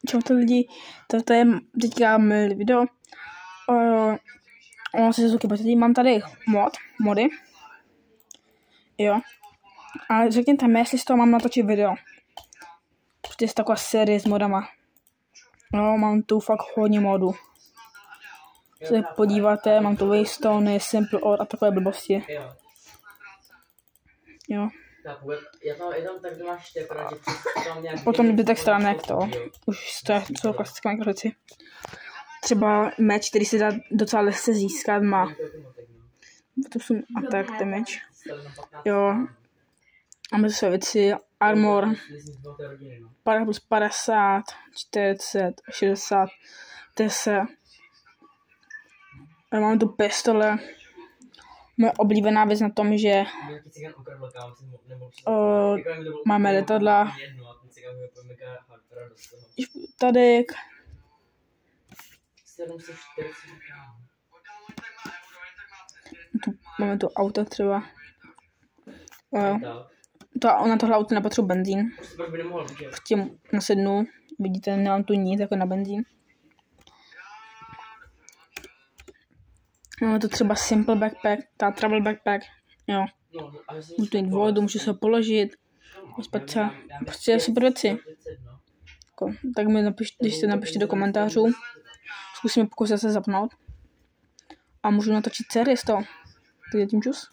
Čaute lidi, toto je teďka milý video. Ono se zvuky potřebí, mám tady mody. Jo. A řekněte mi, jestli z toho mám natočit video. Protože je taková série s modama. No, mám tu fakt hodně modů. Se podíváte, mám tu Waystone, Simple Or a takové blbosti. Jo. Potom zbytek stránek to. Už to jsou klasické mikrořeci. Třeba meč, který se dá docela lehce získat, má. To jsou attack damage. Jo. Máme své věci. Armor. 50 plus 50, 40, 60, 10. Máme tu pistole. Moje oblíbená věc na tom, že máme letadla. Tady. Máme tu auto třeba. Na tohle auto nepotřebuji benzín. Prostě nasednu. Vidíte, nemám tu nic jako na benzín. Máme tu třeba Simple Backpack, ta Travel Backpack, jo. Můžu jít vodu, můžu se ho položit. Prostě super věci. Tak mi napište do komentářů. Zkusíme pokusit se zapnout. A můžu natočit sérii z toho. Takže tím čus.